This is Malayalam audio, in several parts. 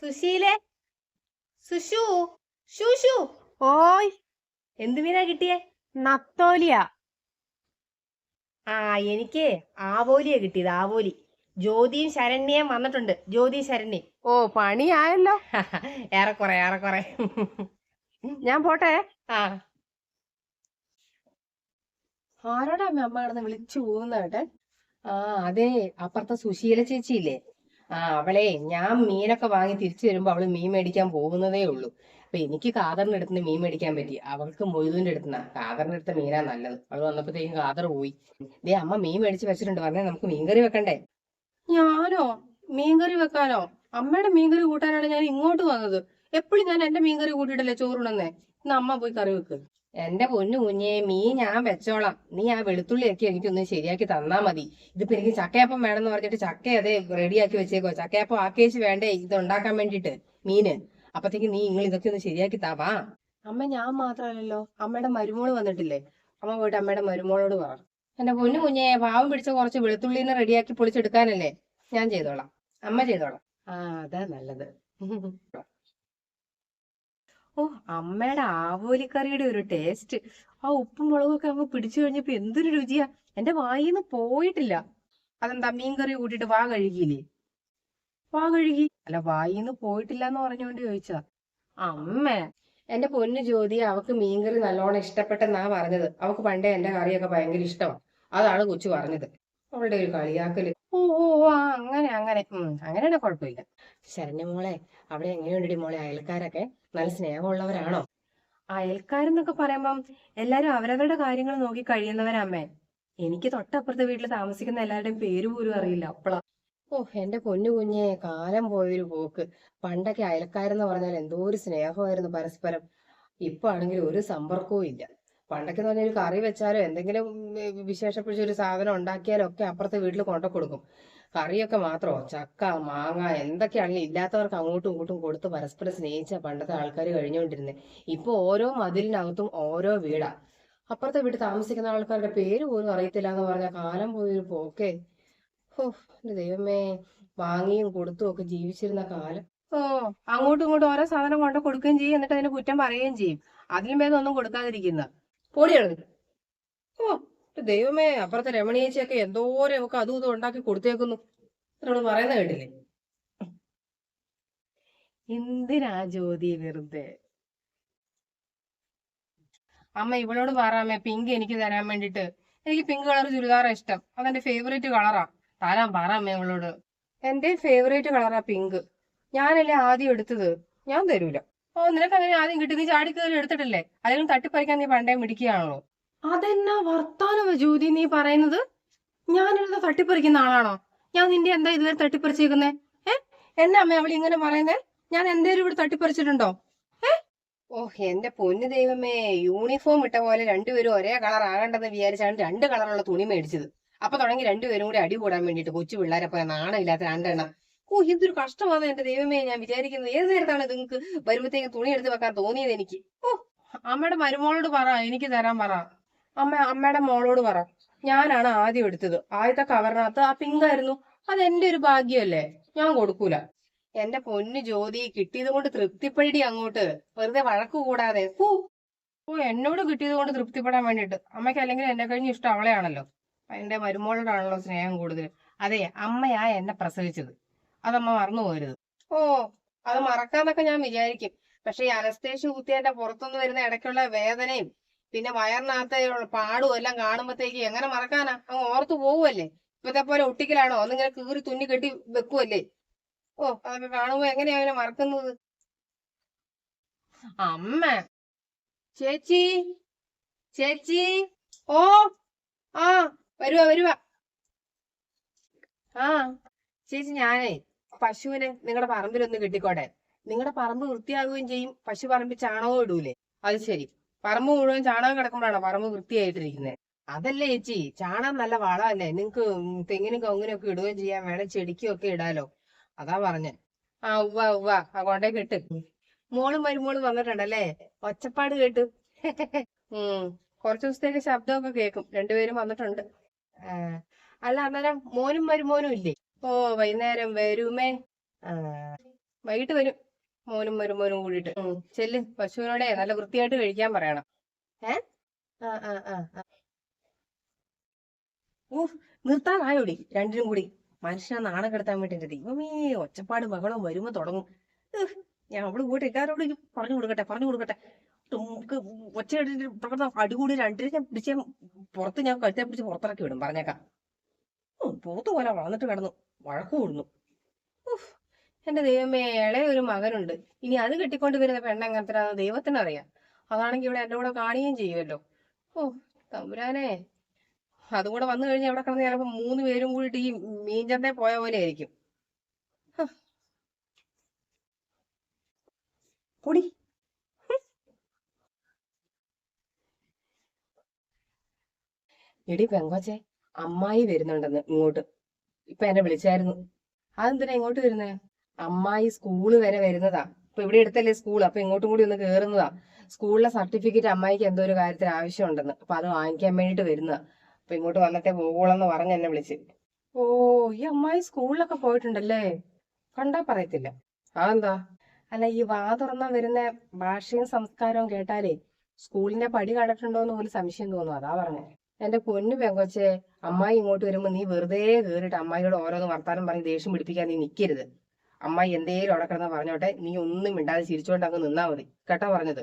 സുശീലേ, സുഷു, ഷൂഷു. ഓയ്, എന്ത് മീനാ കിട്ടിയേ? നത്തോലിയാ. ആ, എനിക്ക് ആവോലിയാ കിട്ടിയത്. ആവോലി. ജ്യോതിയും ശരണ്യയും വന്നിട്ടുണ്ട്. ജ്യോതി ശരണ്യ. ഓ, പണിയായല്ലോ. ഏറെക്കുറെ ഏറെക്കുറെ. ഞാൻ പോട്ടെ. ആ, ആരോടാ അമ്മ കിടന്ന് വിളിച്ചു പോകുന്നേട്ടെ? ആ, അതെ, അപ്പുറത്തെ സുശീല ചേച്ചിയില്ലേ? ആ, അവളെ ഞാൻ മീനൊക്കെ വാങ്ങി തിരിച്ചു വരുമ്പോ അവള് മീൻ മേടിക്കാൻ പോകുന്നതേ ഉള്ളൂ. അപ്പൊ എനിക്ക് കാദറിന്റെ അടുത്ത് മീൻ മേടിക്കാൻ പറ്റി. അവൾക്ക് മൊയ്തുവിന്റെ അടുത്തുനിന്നാ. കാദറിന്റെ അടുത്ത മീനാ നല്ലത്. അവള് വന്നപ്പോഴത്തേക്കും കാദർ പോയി. ദേ, അമ്മ മീൻ മേടിച്ച് വെച്ചിട്ടുണ്ട്. പറഞ്ഞേ നമുക്ക് മീൻകറി വെക്കണ്ടേ? ഞാനോ? മീൻകറി വെക്കാനോ? അമ്മയുടെ മീൻകറി കൂട്ടാനാണ് ഞാൻ ഇങ്ങോട്ട് വന്നത്. എപ്പോഴും ഞാൻ എന്റെ മീൻകറി കൂട്ടിയിട്ടല്ലേ ചോറുണ്ണന്നേ. ഇന്ന് അമ്മ പോയി കറി വെക്ക്. എന്റെ പൊന്നു കുഞ്ഞെ, മീൻ ഞാൻ വെച്ചോളാം. നീ ആ വെളുത്തുള്ളിയൊക്കെ എനിക്കൊന്ന് ശരിയാക്കി തന്നാ മതി. ഇതിപ്പോ എനിക്ക് ചക്കയപ്പം വേണമെന്ന് പറഞ്ഞിട്ട് ചക്ക അതെ റെഡിയാക്കി വെച്ചേക്കോ. ചക്കയപ്പം ആക്കേച്ച് വേണ്ടേ ഇത് ഉണ്ടാക്കാൻ വേണ്ടിട്ട് മീന്. അപ്പത്തേക്ക് നീ ഇതൊക്കെ ഒന്ന് ശരിയാക്കി താവാ. അമ്മ, ഞാൻ മാത്രമല്ലല്ലോ, അമ്മയുടെ മരുമോള് വന്നിട്ടില്ലേ? അമ്മ പോയിട്ട് അമ്മയുടെ മരുമോളോട് പറ. എന്റെ പൊന്നു കുഞ്ഞെ, പാവം പിടിച്ച കുറച്ച് വെളുത്തുള്ളിനെ റെഡിയാക്കി പൊളിച്ചെടുക്കാനല്ലേ. ഞാൻ ചെയ്തോളാം. അമ്മ ചെയ്തോളാം. ആ, അതാ നല്ലത്. ഓ, അമ്മയുടെ ആവോലിക്കറിയുടെ ഒരു ടേസ്റ്റ്. ആ ഉപ്പും മുളകൊക്കെ അങ്ങ് പിടിച്ചു കഴിഞ്ഞപ്പോ എന്തൊരു രുചിയാ. എന്റെ വായിന്ന് പോയിട്ടില്ല. അതെന്താ, മീൻകറി കൂട്ടിട്ട് വാ കഴുകിയില്ലേ? വാ കഴുകി അല്ല, വായിന്ന് പോയിട്ടില്ല എന്ന് പറഞ്ഞുകൊണ്ട് ചോദിച്ചാ. അമ്മ, എന്റെ പൊന്നു ജ്യോതി, അവക്ക് മീൻകറി നല്ലോണം ഇഷ്ടപ്പെട്ടെന്നാ പറഞ്ഞത്. അവക്ക് പണ്ടേ എന്റെ കറിയൊക്കെ ഭയങ്കര ഇഷ്ടമാണ്. അതാണ് കൊച്ചു പറഞ്ഞത്. അവളുടെ ഒരു കളിയാക്കല്. ഓ ഓ ഓ, ആ, അങ്ങനെ അങ്ങനെ. അങ്ങനെയാണെ കുഴപ്പമില്ല. ശരണ്യ മോളെ, അവിടെ എങ്ങനെയുണ്ടടി മോളെ? അയൽക്കാരൊക്കെ നല്ല സ്നേഹമുള്ളവരാണോ? അയൽക്കാരെന്നൊക്കെ പറയുമ്പം എല്ലാരും അവരവരുടെ കാര്യങ്ങൾ നോക്കി കഴിയുന്നവരമ്മേ. എനിക്ക് തൊട്ടപ്പുറത്തെ വീട്ടിൽ താമസിക്കുന്ന എല്ലാവരുടെയും പേര് പോലും അറിയില്ല. അപ്പളാ. ഓ, എന്റെ പൊന്നു കുഞ്ഞെ, കാലം പോയൊരു പോക്ക്. പണ്ടൊക്കെ അയൽക്കാരെന്ന് പറഞ്ഞാൽ എന്തോ ഒരു സ്നേഹമായിരുന്നു പരസ്പരം. ഇപ്പൊ ആണെങ്കിൽ ഒരു സമ്പർക്കവും ഇല്ല. പണ്ടൊക്കെ എന്ന് പറഞ്ഞാൽ ഒരു കറി വെച്ചാലോ എന്തെങ്കിലും വിശേഷപ്പിടിച്ച ഒരു സാധനം ഉണ്ടാക്കിയാലോ ഒക്കെ അപ്പുറത്തെ വീട്ടിൽ കൊണ്ടു കൊടുക്കും. കറിയൊക്കെ മാത്രമോ, ചക്ക മാങ്ങ എന്തൊക്കെയാണെങ്കിലും ഇല്ലാത്തവർക്ക് അങ്ങോട്ടും ഇങ്ങോട്ടും കൊടുത്ത് പരസ്പരം സ്നേഹിച്ച പണ്ടത്തെ ആൾക്കാർ കഴിഞ്ഞുകൊണ്ടിരുന്നത്. ഇപ്പൊ ഓരോ മതിലിനകത്തും ഓരോ വീടാ. അപ്പുറത്തെ വീട്ടിൽ താമസിക്കുന്ന ആൾക്കാരുടെ പേര് പോലും അറിയത്തില്ല എന്ന് പറഞ്ഞ കാലം പോയൊരു പോക്കേ. ഓ, എന്റെ ദൈവമേ, വാങ്ങിയും കൊടുത്തും ഒക്കെ ജീവിച്ചിരുന്ന കാലം. ഓ, അങ്ങോട്ടും ഇങ്ങോട്ടും ഓരോ സാധനം കൊണ്ട് കൊടുക്കുകയും ചെയ്യും, എന്നിട്ട് അതിന് കുറ്റം പറയുകയും ചെയ്യും. അതിലും ഭേദം ഒന്നും കൊടുക്കാതിരിക്കുന്ന പൊടിയാണ്. ഓ, എന്റെ ദൈവമേ, അപ്പുറത്തെ രമണീയച്ചയൊക്കെ എന്തോരം ഒക്കെ അതും ഇതും ഉണ്ടാക്കി കൊടുത്തേക്കുന്നു. എന്നോട് പറയുന്നത് കേട്ടില്ലേ? എന്തിനാ ജ്യോതി വെറുതെ? അമ്മ, ഇവളോട് പറയാമേ പിങ്ക് എനിക്ക് തരാൻ വേണ്ടിട്ട്. എനിക്ക് പിങ്ക് കളർ ചുരിദാറാ ഇഷ്ടം. അതെന്റെ ഫേവറേറ്റ് കളറാ. തരാൻ പറയാമേ അവളോട്. എന്റെ ഫേവറേറ്റ് കളറാ പിങ്ക്. ഞാനല്ലേ ആദ്യം എടുത്തത്. ഞാൻ തരൂല. ഓ, നിനക്ക് അങ്ങനെ ആദ്യം കിട്ടി? നീ ചാടിക്കയറി എടുത്തിട്ടല്ലേ? അല്ലെങ്കിൽ തട്ടിപ്പറിക്കാൻ നീ പണ്ടേ മിടിക്കുകയാണല്ലോ. അതെന്നാ വർത്താനോ ജ്യോതി നീ പറയുന്നത്? ഞാനെന്താ തട്ടിപ്പറിക്കുന്ന ആളാണോ? ഞാൻ നിന്റെ എന്താ ഇതുവരെ തട്ടിപ്പറിച്ചേക്കുന്നേ? എന്നാ അമ്മ അവൾ ഇങ്ങനെ പറയുന്നേ? ഞാൻ എന്തേലും ഇവിടെ തട്ടിപ്പറിച്ചിട്ടുണ്ടോ? ഓഹ്, എന്റെ പൊന്നു ദൈവമേ, യൂണിഫോം ഇട്ട പോലെ രണ്ടുപേരും ഒരേ കളർ ആകണ്ടെന്ന് വിചാരിച്ചാണ് രണ്ട് കളറുള്ള തുണി മേടിച്ചത്. അപ്പൊ തുടങ്ങി രണ്ടുപേരും കൂടി അടി കൂടാൻ വേണ്ടിട്ട്. കൊച്ചു പിള്ളേരെ പോലെ നാണമില്ലാത്ത രണ്ടെണ്ണം. ഓ, എന്തൊരു കഷ്ടമാണ് എന്റെ ദൈവമേ. ഞാൻ വിചാരിക്കുന്നത് ഏത് നേരത്താണ് നിങ്ങൾക്ക് വരുമ്പത്തേക്ക് തുണി എടുത്ത് വെക്കാൻ തോന്നിയത് എനിക്ക്. ഓ, അമ്മയുടെ മരുമോളോട് പറ, എനിക്ക് തരാൻ പറ. അമ്മയുടെ മോളോട് പറ. ഞാനാണ് ആദ്യം എടുത്തത്. ആദ്യത്തെ കവറിനകത്ത് ആ പിങ്ക് ആയിരുന്നു. അത് എന്റെ ഒരു ഭാഗ്യമല്ലേ. ഞാൻ കൊടുക്കൂല. എന്റെ പൊന്നു ജ്യോതി, കിട്ടിയത് കൊണ്ട് തൃപ്തിപ്പെടി അങ്ങോട്ട്. വെറുതെ വഴക്ക് കൂടാതെ. ഓ, എന്നോട് കിട്ടിയത് കൊണ്ട് തൃപ്തിപ്പെടാൻ വേണ്ടിട്ട്. അമ്മയ്ക്ക് അല്ലെങ്കിൽ എന്നെ കഴിഞ്ഞ് ഇഷ്ടം അവളെയാണല്ലോ. എന്റെ മരുമോളോടാണല്ലോ സ്നേഹം കൂടുതൽ. അതെ, അമ്മയാ എന്നെ പ്രസവിച്ചത്. അതമ്മ മറന്നു പോരുത്. ഓ, അത് മറക്കാന്നൊക്കെ ഞാൻ വിചാരിക്കും. പക്ഷെ ഈ അനസ്തേഷ്യ കുത്തിയതിന്റെ പുറത്തുനിന്ന് വരുന്ന ഇടയ്ക്കുള്ള വേദനയും പിന്നെ വയറിനകത്തെ പാടും എല്ലാം കാണുമ്പോഴത്തേക്ക് എങ്ങനെ മറക്കാനാ? അങ്ങ് ഓർത്തു പോവുമല്ലേ. ഇപ്പത്തെ പോലെ ഒട്ടിക്കലാണോ? ഒന്നിങ്ങനെ കീറി തുന്നി കെട്ടി വെക്കുവല്ലേ. ഓ, അതൊക്കെ കാണുമ്പോ എങ്ങനെയാ അവനെ മറക്കുന്നത്? അമ്മ, ചേച്ചി, ചേച്ചി. ഓ, ആ, വരുവാ വരുവാ. ആ, ചേച്ചി, ഞാനേ പശുവിനെ നിങ്ങളുടെ പറമ്പിലൊന്ന് കെട്ടിക്കോട്ടെ. നിങ്ങളുടെ പറമ്പ് വൃത്തിയാകുകയും ചെയ്യും. പശു പറമ്പിൽ ചാണകവും ഇടൂലേ? അത് ശരി. പറമ്പ് മുഴുവൻ ചാണകം കിടക്കുമ്പോഴാണോ പറമ്പ് വൃത്തിയായിട്ടിരിക്കുന്നത്? അതല്ലേ ചേച്ചി, ചാണകം നല്ല വളമല്ലേ. നിങ്ങക്ക് തെങ്ങിനും കവുങ്ങിനും ഒക്കെ ഇടുകയും ചെയ്യാൻ, വേണം ചെടിക്കും ഒക്കെ ഇടാലോ. അതാ പറഞ്ഞേ. ആ, ഉവ്വ ഉവ്വ, ആ കൊണ്ടേ കെട്ട്. മോളും മരുമോളും വന്നിട്ടുണ്ടല്ലേ? ഒച്ചപ്പാട് കേട്ടു. കുറച്ചു ദിവസത്തേക്ക് ശബ്ദമൊക്കെ കേൾക്കും. രണ്ടുപേരും വന്നിട്ടുണ്ട്. ആ, അല്ല, അന്നേരം മോനും മരുമോനും ഇല്ലേ? ഓ, വൈകുന്നേരം വരുമേ. ആ, വൈകിട്ട് വരും. മോനും മരുമോനും കൂടിയിട്ട്. ചെല്ല്, പശുവിനോടെ നല്ല വൃത്തിയായിട്ട് കഴിക്കാൻ പറയണം. ഏ ആ ആ ആ ആ. ഊഹ്, നിർത്താനായോടി രണ്ടിനും കൂടി. മനുഷ്യനെ നാണം കെടുത്താൻ വേണ്ടിട്ട് ദൈവമേ, ഒച്ചപ്പാട് ബഹളവും വരുമ്പോ തുടങ്ങും. ഉഹ്, ഞാൻ അവള് പോയിട്ട് എല്ലാരോടും ഇത് പറഞ്ഞു കൊടുക്കട്ടെ. നമുക്ക് ഒച്ച കേട്ടിട്ട് പെട്ടെന്ന് അടികൂടി രണ്ടിനും ഞാൻ പിടിച്ച പുറത്ത് ഞാൻ കഴുത്തെ പിടിച്ച് പുറത്തിറക്കി വിടും, പറഞ്ഞേക്കാം. പോത്ത് പോലെ വളർന്നിട്ട് കിടന്നു വഴക്കു കൂടുന്നു. ഉഫ്, എന്റെ ദൈവമേ, ഇളയ ഒരു മകനുണ്ട്. ഇനി അത് കെട്ടിക്കൊണ്ട് വരുന്ന പെണ്ണെങ്ങനത്തെ ദൈവത്തിനറിയാം. അതാണെങ്കിൽ ഇവിടെ എന്റെ കൂടെ കാണുകയും ചെയ്യുമല്ലോ. ഓ തമ്പുരാനെ, അതും കൂടെ വന്നു കഴിഞ്ഞാൽ അവിടെ കിടന്ന് ചിലപ്പോ 3 പേരും കൂടിയിട്ട് ഈ മീൻചന്തേ പോയ പോലെ ആയിരിക്കും. പൊടി. എടി പെങ്കൊച്ചെ, അമ്മായി വരുന്നുണ്ടെന്ന് ഇങ്ങോട്ട്. ഇപ്പൊ എന്നെ വിളിച്ചായിരുന്നു. അതെന്തിനാ ഇങ്ങോട്ട് വരുന്നേ? അമ്മായി സ്കൂള് വരെ വരുന്നതാ. ഇപ്പൊ ഇവിടെ അടുത്തല്ലേ സ്കൂൾ, അപ്പൊ ഇങ്ങോട്ടും കൂടി ഒന്ന് കേറുന്നതാ. സ്കൂളിലെ സർട്ടിഫിക്കറ്റ് അമ്മായിക്ക് എന്തോ ഒരു കാര്യത്തിന് ആവശ്യമുണ്ടെന്ന്, അപ്പൊ അത് വാങ്ങിക്കാൻ വേണ്ടിട്ട് വരുന്നതാ. അപ്പൊ ഇങ്ങോട്ട് വന്നിട്ടേ പോകോളെന്ന് പറഞ്ഞ് എന്നെ വിളിച്ച്. ഓ, ഈ അമ്മായി സ്കൂളിലൊക്കെ പോയിട്ടുണ്ടല്ലേ? കണ്ടാ പറയത്തില്ല. അതെന്താ? അല്ല, ഈ വാ തുറന്നാ വരുന്ന ഭാഷയും സംസ്കാരവും കേട്ടാലേ സ്കൂളിന്റെ പടി കണ്ടിട്ടുണ്ടോന്ന് പോലും സംശയം തോന്നും. അതാ പറഞ്ഞേ. എന്റെ പൊന്നു പെങ്കൊച്ചെ, അമ്മായി ഇങ്ങോട്ട് വരുമ്പോ നീ വെറുതെ കേറിയിട്ട് അമ്മായിയോട് ഓരോന്ന് വർത്താനം പറഞ്ഞ് ദേഷ്യം പിടിപ്പിക്കാൻ നീ നിൽക്കരുത്. അമ്മായി എന്തേലും അവിടെ കിടന്ന് പറഞ്ഞോട്ടെ, നീ ഒന്നും മിണ്ടാതെ ചിരിച്ചോണ്ട് അങ്ങ് നിന്നാ മതി, കേട്ടോ പറഞ്ഞത്.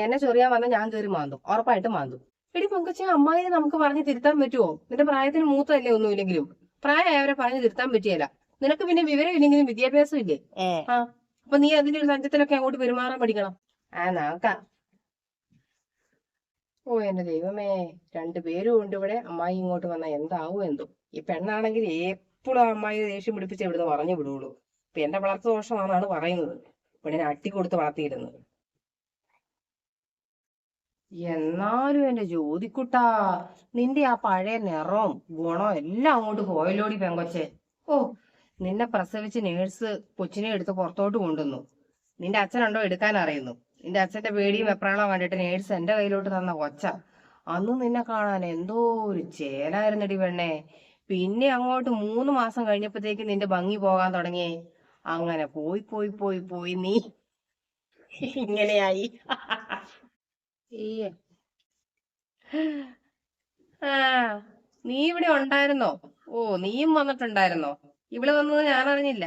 എന്നെ ചൊറിയാൻ വന്നാൽ ഞാൻ കയറി മാന്തും, ഉറപ്പായിട്ട് മാന്തും. എടി പെങ്കൊച്ചെ, അമ്മായിനെ നമുക്ക് പറഞ്ഞ് തിരുത്താൻ പറ്റുമോ? നിന്റെ പ്രായത്തിന് മൂത്തല്ലേ ഒന്നുമില്ലെങ്കിലും. പ്രായമായവരെ പറഞ്ഞ് തിരുത്താൻ പറ്റിയല്ല. നിനക്ക് പിന്നെ വിവരം ഇല്ലെങ്കിലും വിദ്യാഭ്യാസം ഇല്ലേ? ആ, അപ്പൊ നീ അതിന്റെ ഒരു തഞ്ചത്തിലൊക്കെ അങ്ങോട്ട് പെരുമാറാൻ പഠിക്കണം. നോക്കാം. ഓ എന്റെ ദൈവമേ, 2 പേരും ഉണ്ട് ഇവിടെ. അമ്മായി ഇങ്ങോട്ട് വന്നാ എന്താവും എന്തോ. ഈ പെണ്ണാണെങ്കിൽ എപ്പോഴും അമ്മായി ദേഷ്യം പിടിപ്പിച്ച് ഇവിടുന്ന് പറഞ്ഞു വിടുള്ളൂ. ഇപ്പൊ എന്റെ വളർത്തു ദോഷമാണെന്നാണ് പറയുന്നത്. പെണ്ണിനെ അട്ടി കൊടുത്ത് വളർത്തിയിരുന്നത്. എന്നാലും എന്റെ ജ്യോതിക്കുട്ടാ, നിന്റെ ആ പഴയ നിറവും ഗുണവും എല്ലാം അങ്ങോട്ട് പോയല്ലോടി പെങ്കൊച്ചെ. ഓ, നിന്നെ പ്രസവിച്ച് നേഴ്സ് കൊച്ചിനെ എടുത്ത് പുറത്തോട്ട് കൊണ്ടുവന്നു. നിന്റെ അച്ഛനുണ്ടോ എടുക്കാൻ അറിയുന്നു? നിന്റെ അച്ഛന്റെ പേടിയും വെപ്രാളവും കണ്ടിട്ട് നേഴ്സ് എന്റെ കയ്യിലോട്ട് തന്ന കൊച്ച. അന്ന് നിന്നെ കാണാൻ എന്തോ ഒരു ചേലായിരുന്നടി പെണ്ണെ. പിന്നെ അങ്ങോട്ട് 3 മാസം കഴിഞ്ഞപ്പോഴത്തേക്ക് നിന്റെ ഭംഗി പോകാൻ തുടങ്ങിയേ. അങ്ങനെ പോയി പോയി പോയി പോയി നീ ഇങ്ങനെയായി. ഈ ആ, നീ ഇവിടെ ഉണ്ടായിരുന്നോ? ഓ, നീയും വന്നിട്ടുണ്ടായിരുന്നോ? ഇവിടെ വന്നത് ഞാൻ അറിഞ്ഞില്ല.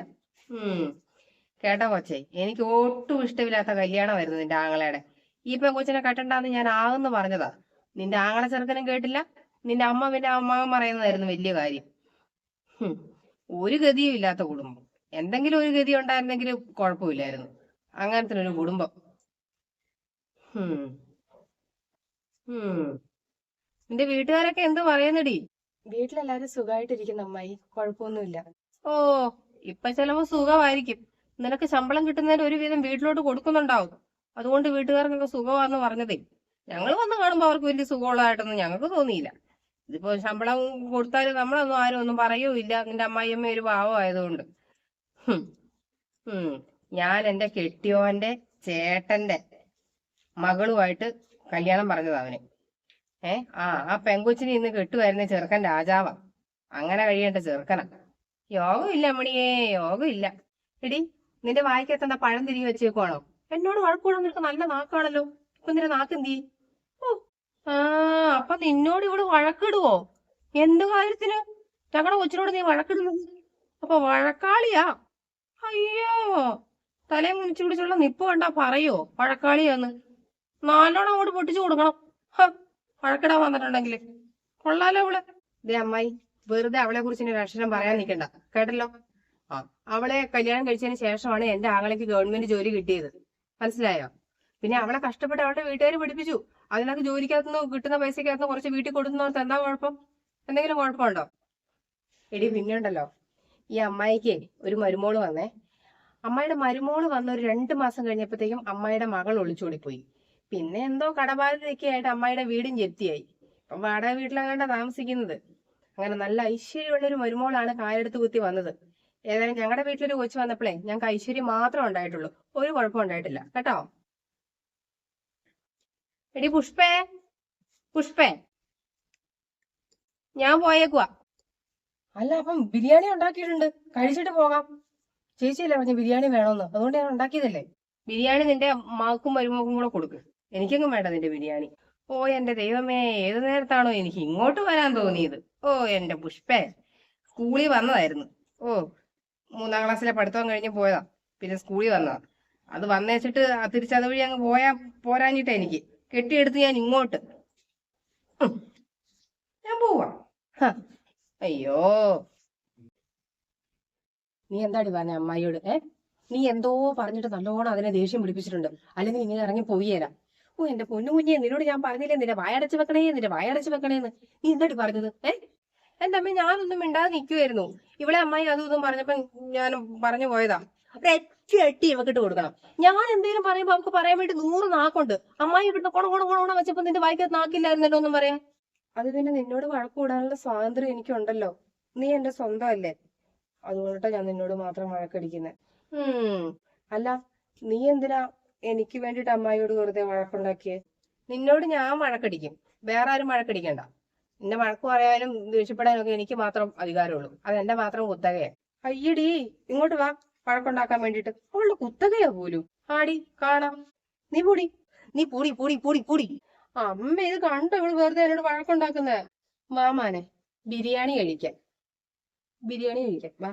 കേട്ടോ കൊച്ചേ, എനിക്ക് ഒട്ടും ഇഷ്ടമില്ലാത്ത കല്യാണമായിരുന്നു നിന്റെ ആങ്ങളയുടെ. ഈ പെങ്കൊച്ചിനെ കെട്ടണ്ടാന്ന് ഞാൻ ആകുന്നു പറഞ്ഞതാ. നിന്റെ ആങ്ങളെ ചെറുക്കനും കേട്ടില്ല. നിന്റെ അമ്മ പിന്നെ അമ്മാവൻ പറയുന്നതായിരുന്നു വലിയ കാര്യം. ഒരു ഗതിയും ഇല്ലാത്ത കുടുംബം. എന്തെങ്കിലും ഒരു ഗതി ഉണ്ടായിരുന്നെങ്കിൽ കുഴപ്പമില്ലായിരുന്നു. അങ്ങനത്തെ ഒരു കുടുംബം. നിന്റെ വീട്ടുകാരൊക്കെ എന്ത് പറയുന്നടി? വീട്ടിലെല്ലാരും സുഖമായിട്ടിരിക്കുന്നു അമ്മായി, കുഴപ്പമൊന്നുമില്ല. ഓ, ഇപ്പൊ ചിലപ്പോ സുഖമായിരിക്കും. നിനക്ക് ശമ്പളം കിട്ടുന്നതിന് ഒരുവിധം വീട്ടിലോട്ട് കൊടുക്കുന്നുണ്ടാവും. അതുകൊണ്ട് വീട്ടുകാർക്കൊക്കെ സുഖമാന്ന് പറഞ്ഞതേ. ഞങ്ങൾ വന്ന് കാണുമ്പോ അവർക്ക് വലിയ സുഖമുള്ളതായിട്ടൊന്നും ഞങ്ങൾക്ക് തോന്നിയില്ല. ഇതിപ്പോ ശമ്പളം കൊടുത്താലും നമ്മളൊന്നും ആരും ഒന്നും പറയുമില്ല. നിന്റെ അമ്മായിയമ്മ ഒരു പാവമായതുകൊണ്ട്. ഞാൻ എന്റെ കെട്ടിയോന്റെ ചേട്ടന്റെ മകളുമായിട്ട് കല്യാണം പറഞ്ഞതാ അവന്. ആ പെങ്കൊച്ചിനെ ഇന്ന് കെട്ടുമായിരുന്ന ചെറുക്കൻ രാജാവാ. അങ്ങനെ കഴിയേണ്ട ചെറുക്കനാ. യോഗമില്ല അമ്മണിയേ, യോഗമില്ല. എടി, നിന്റെ വായിക്കത്തെന്താ പഴം തിരികെ വെച്ചേക്കുവാണോ? എന്നോട് വഴക്കൂടാൻ നിനക്ക് നല്ല നാക്കാണല്ലോ. ഇപ്പൊ നിന്റെ നാക്കെന്തി? ഓ, അപ്പൊ നിന്നോട് ഇവിടെ വഴക്കിടുവോ? എന്ത് കാര്യത്തിന്? ഞങ്ങളുടെ കൊച്ചിനോട് നീ വഴക്കിടുന്നത്? അപ്പൊ വഴക്കാളിയാ? അയ്യോ, തലയും കുനിച്ചു പിടിച്ചുള്ള നിപ്പ് കണ്ടാ പറയോ വഴക്കാളിയാന്ന്? നാലോണം അങ്ങോട്ട് പൊട്ടിച്ചു കൊടുക്കണം. വഴക്കിടാൻ വന്നിട്ടുണ്ടെങ്കിൽ കൊള്ളാലോ അവള്. ദേ അമ്മായി, വെറുതെ അവളെ കുറിച്ച് ഒരു അക്ഷരം പറയാൻ നിൽക്കണ്ട, കേട്ടല്ലോ. അവളെ കല്യാണം കഴിച്ചതിന് ശേഷമാണ് എന്റെ ആങ്ങളയ്ക്ക് ഗവൺമെന്റ് ജോലി കിട്ടിയത്, മനസ്സിലായോ? പിന്നെ അവളെ കഷ്ടപ്പെട്ട് അവളുടെ വീട്ടുകാർ പഠിപ്പിച്ചു. അതിനകത്ത് ജോലിക്കകത്തുനിന്ന് കിട്ടുന്ന പൈസക്കകത്തുനിന്ന് കുറച്ച് വീട്ടിൽ കൊടുക്കുന്നവർക്ക് എന്താ കുഴപ്പം? എന്തെങ്കിലും കുഴപ്പമുണ്ടോ? എടി, പിന്നെ ഉണ്ടല്ലോ, ഈ അമ്മായിക്ക് ഒരു മരുമോള് വന്നേ. അമ്മായിയുടെ മരുമോള് വന്ന ഒരു 2 മാസം കഴിഞ്ഞപ്പോഴത്തേക്കും അമ്മായിയുടെ മകൾ ഒളിച്ചോടിപ്പോയി. പിന്നെ എന്തോ കടബാധ്യതയൊക്കെ ആയിട്ട് അമ്മായിയുടെ വീടും ജപ്തിയായി. ഇപ്പൊ വാടക വീട്ടിലങ്ങാണ്ടാ താമസിക്കുന്നത്. അങ്ങനെ നല്ല ഐശ്വര്യമുള്ളൊരു മരുമോളാണ് കാലെടുത്ത് കുത്തി വന്നത്. ഏതായാലും ഞങ്ങളുടെ വീട്ടിലൊരു കൊച്ചു വന്നപ്പോഴേ ഞങ്ങൾക്ക് ഐശ്വര്യം മാത്രമേ ഉണ്ടായിട്ടുള്ളൂ, ഒരു കുഴപ്പം ഉണ്ടായിട്ടില്ല, കേട്ടോ. എടി പുഷ്പേ, പുഷ്പേ, ഞാൻ പോയേക്കുവാ. അല്ല, അപ്പം ബിരിയാണി ഉണ്ടാക്കിയിട്ടുണ്ട്, കഴിച്ചിട്ട് പോകാം. ചേച്ചിയല്ലേ പറഞ്ഞ ബിരിയാണി വേണമെന്ന്, അതുകൊണ്ട് ഞാൻ ഉണ്ടാക്കിയതല്ലേ. ബിരിയാണി നിന്റെ മാക്കും മരുമോക്കും കൂടെ കൊടുക്ക്, എനിക്കെങ്ങും വേണ്ട നിന്റെ ബിരിയാണി. ഓ എന്റെ ദൈവമേ, ഏത് നേരത്താണോ എനിക്ക് ഇങ്ങോട്ട് വരാൻ തോന്നിയത്. ഓ എന്റെ പുഷ്പേ, സ്കൂളിൽ വന്നതായിരുന്നു. ഓ 3-ാം ക്ലാസ്സിലെ പഠിത്തം കഴിഞ്ഞ് പോയതാ, പിന്നെ സ്കൂളിൽ വന്നതാ. അത് വന്നേച്ചിട്ട് തിരിച്ചതുവഴി അങ്ങ് പോരാഞ്ഞിട്ടാ എനിക്ക് കെട്ടിയെടുത്ത് ഞാൻ ഇങ്ങോട്ട്. ഞാൻ പോവാ. അയ്യോ, നീ എന്താടി പറഞ്ഞ അമ്മായിയോട്? നീ എന്തോ പറഞ്ഞിട്ട് നല്ലോണം അതിനെ ദേഷ്യം പിടിപ്പിച്ചിട്ടുണ്ട്, അല്ലെങ്കിൽ ഇങ്ങനെ ഇറങ്ങി പോയേല. ഓ എന്റെ പൊന്നു കുഞ്ഞെ, നിന്നോട് ഞാൻ പറഞ്ഞില്ലേ നിന്റെ വായടച്ച് വെക്കണേന്ന്. നീ എന്താടി പറഞ്ഞത്? എന്റെ അമ്മ, ഞാനൊന്നും മിണ്ടാതെ നിൽക്കുമായിരുന്നു. ഇവിടെ അമ്മായി അതും ഇതും പറഞ്ഞപ്പോ ഞാൻ പറഞ്ഞു പോയതാ. ഒരൊറ്റ ഇവക്കിട്ട് കൊടുക്കണം. ഞാൻ എന്തെങ്കിലും പറയുമ്പോ അവർക്ക് പറയാൻ വേണ്ടി 100 നാക്കുണ്ട്. അമ്മായി ഇവിടുന്ന് കൊണ വെച്ചപ്പോ നിന്റെ വായിക്കകത്ത് നാക്കില്ലായിരുന്നല്ലോ ഒന്നും പറയാൻ. അത് പിന്നെ നിന്നോട് വഴക്കൂടാനുള്ള സ്വാതന്ത്ര്യം എനിക്കുണ്ടല്ലോ. നീ എന്റെ സ്വന്തം അല്ലേ, അതുകൊണ്ടിട്ടാ ഞാൻ നിന്നോട് മാത്രം വഴക്കടിക്കുന്നത്. അല്ല, നീ എന്തിനാ എനിക്ക് വേണ്ടിട്ട് അമ്മായിയോട് വെറുതെ വഴക്കുണ്ടാക്കിയേ? നിന്നോട് ഞാൻ വഴക്കടിക്കും, വേറെ ആരും വഴക്കടിക്കണ്ട. നിന്നെ വഴക്ക് പറയാനും ദേഷ്യപ്പെടാനും ഒക്കെ എനിക്ക് മാത്രം അധികാരമുള്ളൂ. അതെന്റെ മാത്രം കുത്തകയാ. അയ്യടി, ഇങ്ങോട്ട് വാ വഴക്കുണ്ടാക്കാൻ വേണ്ടിട്ട്. അവളുടെ കുത്തകയാ പോലും. ആടി കാണാം. നീ പൊടി, നീ പൊടി പൊടി പൊടി പൊടി. അമ്മ ഇത് കണ്ടോ ഇവള് വെറുതെ എന്നോട് വഴക്കുണ്ടാക്കുന്നേ. മാമാനെ, ബിരിയാണി കഴിക്കാൻ വാ.